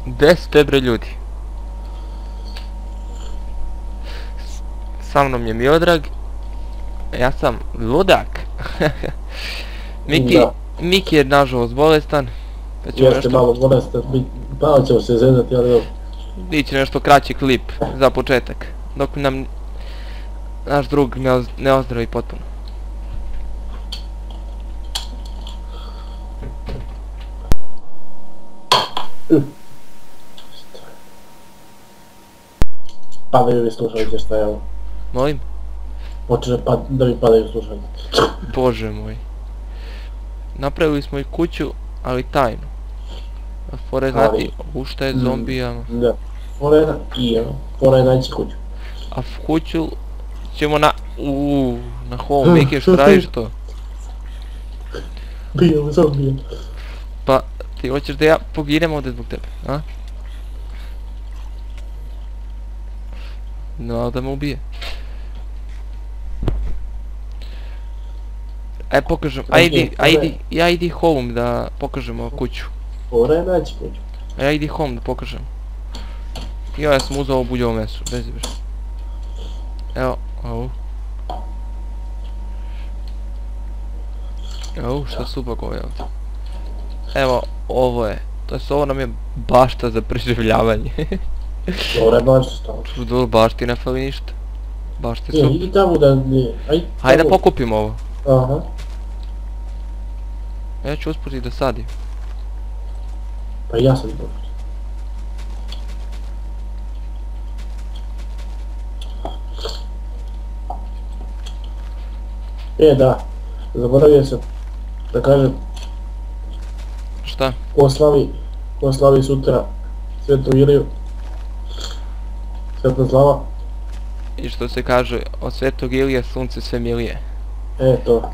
Gde su te bre ljudi? Sa mnom je Miodrag. Ja sam ludak. Miki je nažalost bolestan. Jeste malo bolestan, malo ćemo se zezati, ali dobro. Ići nešto kraći klip za početak. Dok nam naš drug ne ozdravi potpuno. Padaju mi slušalice, šta je ovo? Molim? Počne da mi padaju slušalice. Bože moj. Napravili smo i kuću, ali tajnu. Fore znati u šta je zombijama. Da. Fora je naći kuću. A kuću ćemo na home, Miki, što radiš to? Bijemo zombije. Pa, ti hoćeš da ja poginem ovdje zbog tebe, a? No, ali da me ubije. Aj pokažem, ajdi home da pokažemo kuću. Fora je naći kuću. Ajdi home da pokažem. Ja sam uzao buljovo meso, bez ibre. Evo, ovu. Evo, šta su bagove ovdje. Evo, ovo je. To jest, ovo nam je bašta za preživljavanje. Dobra je bašta stalo. Dobro, bašti ne fali ništa. Bašti su. Idi tamo da... Hajde da pokupimo ovo. Aha. Ja ću usput da sadim. Pa ja sam dobro. Da, zaboravio sam da kažem. Šta? Ko slavi sutra Svetu Iliju, Sveta slava. I što se kaže, od Svetog Ilije sunce sve milije. To.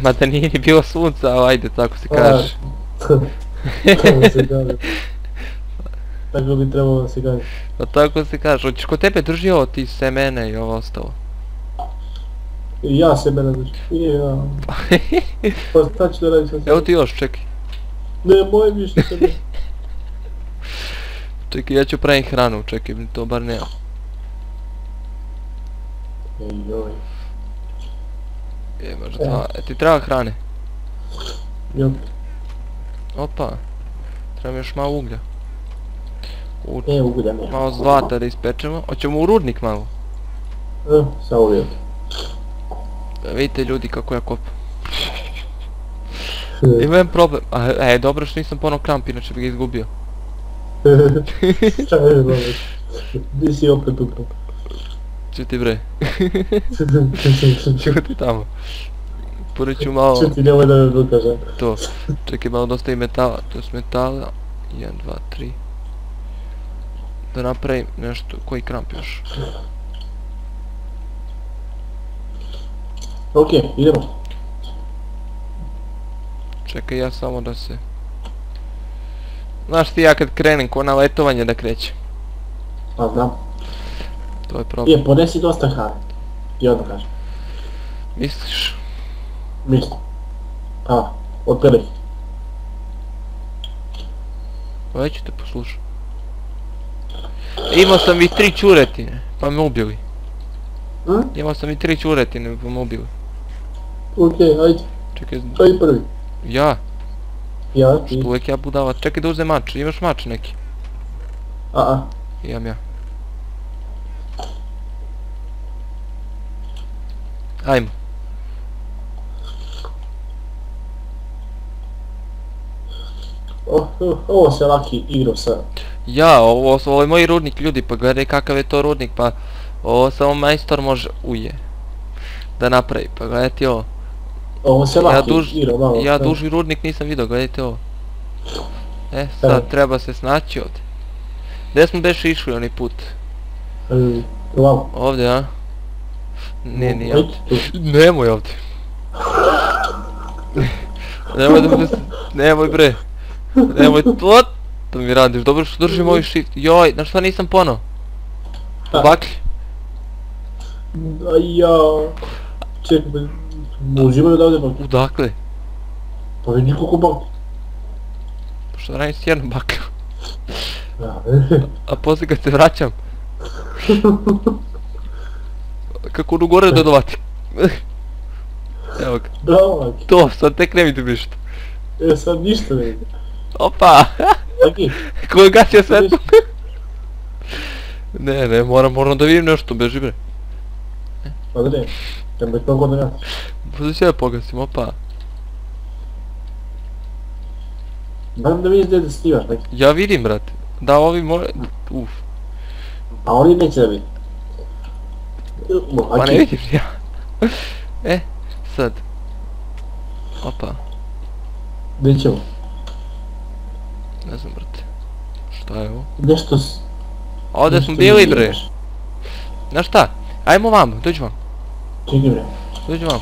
Mada nije ni bilo sunca, ali ajde, tako se kaže. Tako se kaže. Tako bi trebalo da se kaže. Pa tako se kaže, hoćeš kod tebe drži ovo ti semene i ovo ostalo? I ja semene držim. Pa šta ću da radim sa semene? Evo ti još, čekaj. Ne, moje više semene. Čekaj, ja ću pravim hranu, čekaj, to bar nema. Joj. Možda ti treba hrane? Jop. Opa, treba mi još malo uglja. Uglja nema. Malo zlata da ispečemo, hoćemo u rudnik malo. Samo vidite. Vidite ljudi kako ja kopam. Imam problem, dobro što nisam ponao kramp, inače bi ga izgubio. Šta je dobro? Di si opet upravo? Čuti bre. Čuti tamo. Pored ću malo... Čuti, nemoj da me dokažem. To. Čekaj, malo dosta i metala. To je metala. 1, 2, 3. Da napravim nešto, koji kramp još? Ok, idemo. Čekaj, ja samo da se... Znaš ti, ja kad krenem ko na letovanje da krećem. Pa znam. To je problem. Ponesi dosta hrane. I odmah kažem. Misliš? Mislim. Otprilike. Već ću te poslušati. Imao sam i 3 čuretine, pa me ubili. Imao sam i 3 čuretine, pa me ubili. Ok, ajde. Čekaj... Ko je prvi? Ja. Ja, ti. Što uvijek ja budala. Čekaj da uzem mač, imaš mač neki? Imam ja. Ajmo. Ovo se laki igrao sa... Ja, ovo je moj rudnik ljudi, pa gledaj kakav je to rudnik, pa... Ovo samo majstor može... Uje. Da napravi, pa gledajte ovo. Ovo se laki igrao malo. Ja duži rudnik nisam vidio, gledajte ovo. Sad treba se snaći ovdje. Gdje smo beše išli onaj put? Ovdje, a? Nije ovdje. Nemoj ovdje. Nemoj bre. Nemoj to. To mi radiš, dobro što držim ovaj shift. Joj, na šta nisam ponao? U baklji. Čekaj, uzimaju odavde baklji. Udakle? Pa vidi koliko baklji. Što radim s jednom baklju? Da. A poslije kad se vraćam. Kako ono gore dodavati. Evo ga. Bravo, Maki. To, sad tek ne vidim ništa. Sad ništa ne vidim. Opa! Maki, Ko je gasio svetlo? Ne, moram da vidim nešto, beži bre. pa da ne. Nemoj to god da radiš. Sada ću ja pogasim, opa. Barem da vidiš gdje da snimaš, Maki. Ja vidim, brate. Da, ovi uf. A oni neće da vidi. Pa ne vidim ja. Sad. Opa, Gdje ćemo? ne znam, brate. Šta je ovo? Nešto Ovdje smo bili, bre. Znaš šta? Ajmo vam, dođi vam. Čekaj bre. Dođi vam.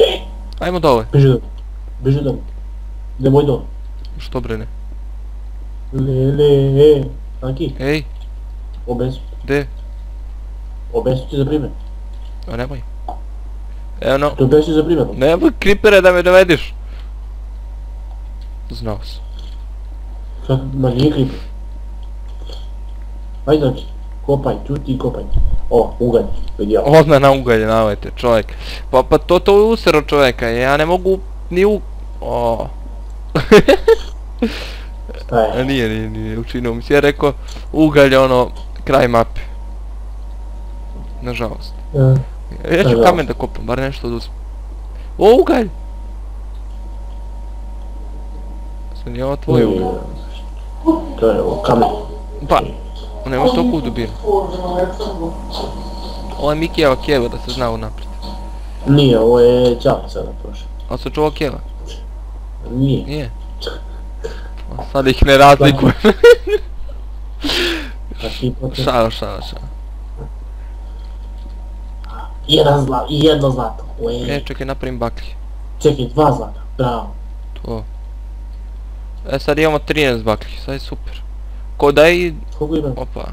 Ajmo dole. Beži dole. Beži dole. Nemoj dole. Što bre ne? Maki, Ej, obesu. gde? Obesu ti za primjer. A nemoj. Evo no. To obesu za primjer. Nemoj kripere da me dovediš. Znao sam. Sad, ma nije kriper. Ajde Maki, kopaj, čuti i kopaj. O, ugalj, vidio. Odmah na ugalje navajte, čovjek. Pa to je usero čovjeka, ja ne mogu ni O. Šta je? A nije, učinio mi si ja rekao ugalj ono, kraj mape. Nažalost. Ja ću kamen da kopam, bar nešto da uzmem. O, ugalj! Sad nije ovo tvoj ugalj. To je ovo, kamen. Pa, nemoj to kudu bilo. Ovo je Mikijeva keva da se zna unaprijed. Nije, ovo je Čale sada prošao. A se čuva keva? Nije. Nije. A sad ih ne razlikujem. Šao. Jedno zlato. Čekaj, napravim baklje. Čekaj, 2 zlata. Bravo. To. Sad imamo 13 baklji, sad je super. Ko daj... Koliko ima? Opa.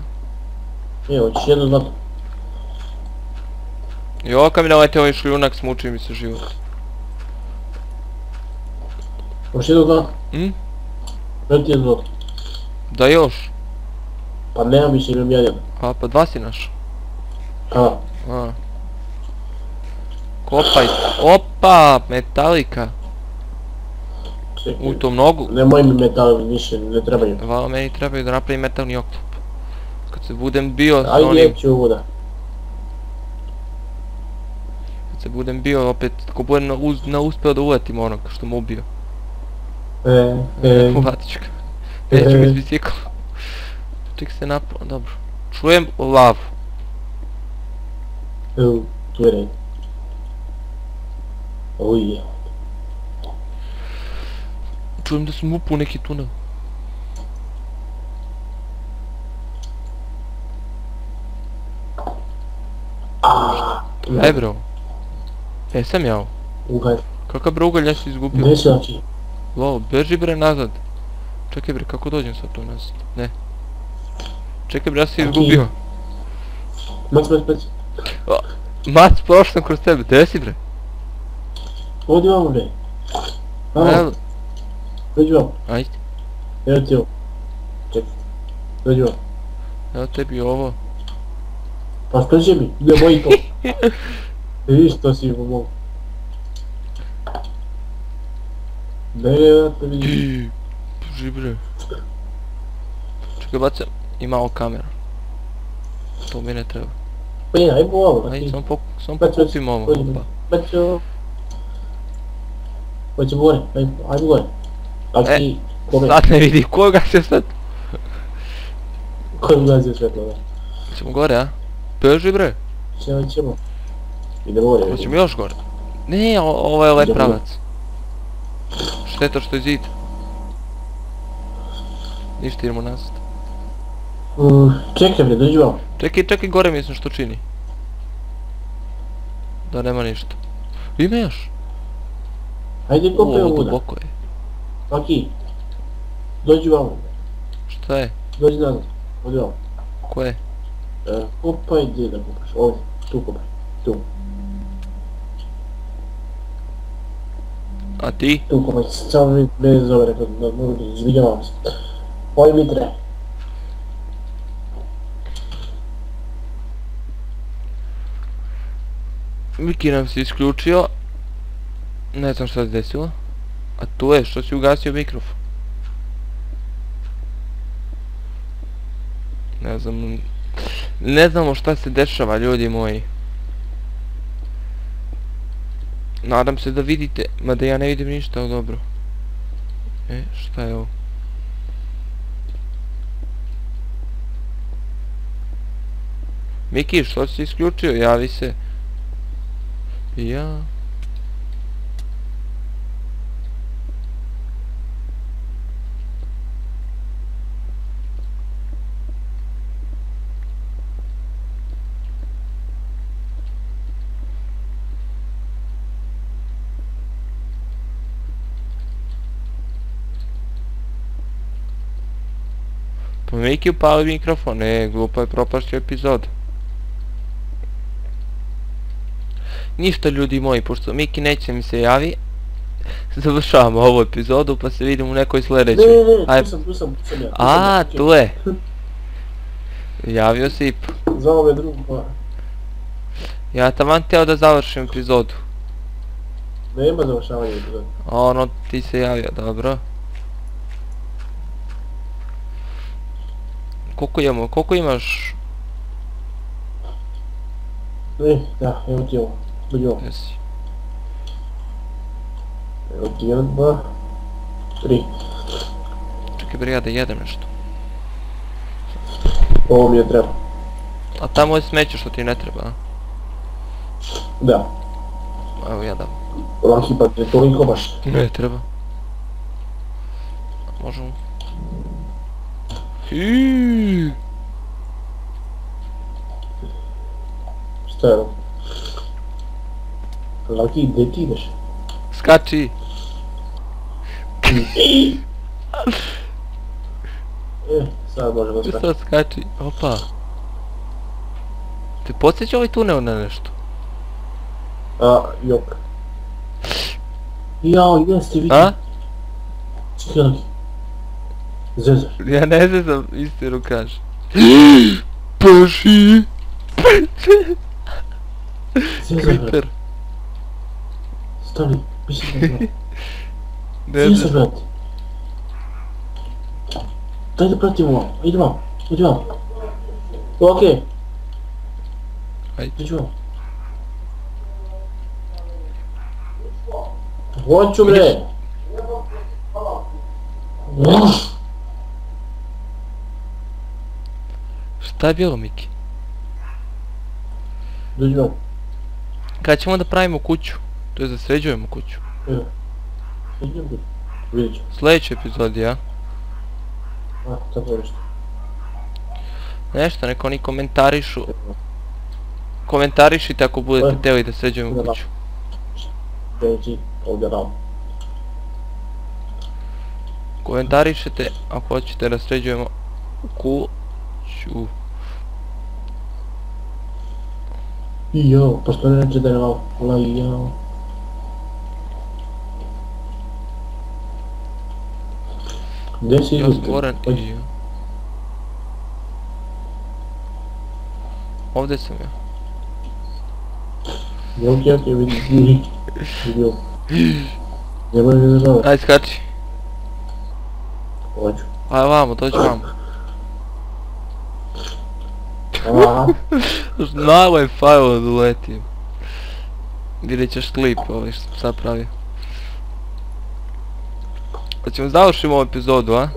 Evo, hoćeš jedno zlato. Jo, kad mi davajte ovaj šljunak, smuči mi se život. Hoćeš jedno zlato? Evo ti jedno zlato. Da još. Pa nemam više, imam ja jedno. A, pa 2 si našao. A, Kopaj. Opa, metalika. čekaj. U to mnogo. Nemoj mi metalovi više, ne trebaju. Vala meni trebaju da napravim metalni oklop. Kad se budem bio s Ajde, onim... ću voda. Kad se budem bio opet, ko budem uspio da uletim onog što mu ubio. Uvatit ću ga. Neću ga s biciklom. Ček se napao, dobro. Čujem lavu. Evo, tu je red. Uje. Čujem da sam upao u neki tunel. Aj bro. Sam ja ovo. Ugalj. Kakav bre ugalj ja si izgubio? Gdje si Maki? Lol, beži bre nazad. Čekaj bre, kako dođem sad tu nazad? Ne. Čekaj bre, ja si izgubio. Mac. Mac, prošao sam kroz tebe, gdje si bre? Ovdje vamo bre. Vamo, dođi vamo. Ajde. Evo ti ovo. Čekaj. Dođi vamo. Evo tebi ovo. Pa skaži mi, nemoj to. Vidiš to si pomogu. Ne, te vidiš. Boži bre. Čekaj, bacam. Ima ovo kamera. To mi ne treba. Pa je, ajmo ovo. Ajde, samo pokupim ovo. Opa. Baćo. Hoće gore, ajmo gore. Aki, kome? Sad ne vidi, koga se sad? Ko je ulazio svetlo, da? Ćemo gore, a? Beži bre. Ćemo. Idemo gore. Hoćemo još gore. Ne, ovo je ovaj pravac. Šteta što je zid. Ništa, idemo nazad. Čekaj bre, dođi vam. Čekaj, gore mislim što čini. Da nema ništa. Ima još. Ajde kopaj Ovo ovuda. duboko je. Maki. Dođi vam. Šta je? Dođi nazad. Dođi vam. Ko je? Kopaj, gdje da kopaš? Ovdje. Tu kopaj. Tu. A ti? Tu kopaj. Samo mi ne zove rekao da mogu da izvinjavam se. Oj Mitre. Miki nam se isključio. Ne znam šta se desilo. A tu je, što si ugasio mikrofon? Ne znam... Ne znamo šta se dešava, ljudi moji. Nadam se da vidite, mada ja ne vidim ništa, ali dobro. Šta je ovo? Miki, što si isključio? Javi se. Ja... Pa Miki upali mikrofon, glupo je propašću epizod. Ništa ljudi moji, pošto Miki neće mi se javi, završavamo ovu epizodu pa se vidimo u nekoj sljedećoj. Ne, tu sam ja. A, tu je. Javio se ipak. Zvao me drugu pa. Ja taman htio da završim epizodu. Nema završavanja epizoda. Ono, ti se javio, dobro. Koliko imaš? Da, evo ti ovo. Dođi ovo. Jesi. Evo ti 1, 2, 3. Čekaj bre, ja da jedem nešto. Ovo mi je treba. A tamo je smeće što ti ne treba, a? Da. Evo ja dam. Laki pa ne toliko baš. Ne treba. Možemo. Hiiii. Šta je ovo? Laki, gdje ti ideš? Skači. Sad može da Tu skače. sad skači. Opa. Te podsjeća ovaj tunel na nešto? Jok. Jao, jeste, vidim. A? Čekaj, Laki. Zezar. Ja ne znam, istinu kaže. Paši. Zezar, Creeper. stani. Mislim da je. Ne Zezar, znam. brate. Daj da pratimo ovo. Idi vam. Idi vam. Okej. Ajde. Idi vam. Hoću bre. Šta je bilo, Miki? Dođi vam. Kad ćemo da pravimo kuću? To je da sređujemo kuću. Evo. Idem bre. Vidjet ću. Sljedeći epizodi, ja? Tako nešto. Nešto, neko oni komentarišu. Komentarišite ako budete htjeli da sređujemo kuću. Dođi, ovdje ram. Komentarišite ako hoćete da sređujemo kuću. Jao, pošto ne reče da je malo. Jao. Gdje si Ja izgledaj? stvoren i... Ovdje sam ja. Okej, vidim. Vidio. Nemoj mi da zove. Ajde skači. Hoću. Ajde vamo, dođi vamo. Aha. Znalo je fajlo da uletim. Vidjet ćeš klip ovaj što sam sad pravio. Pa ćemo završimo ovu epizodu, a?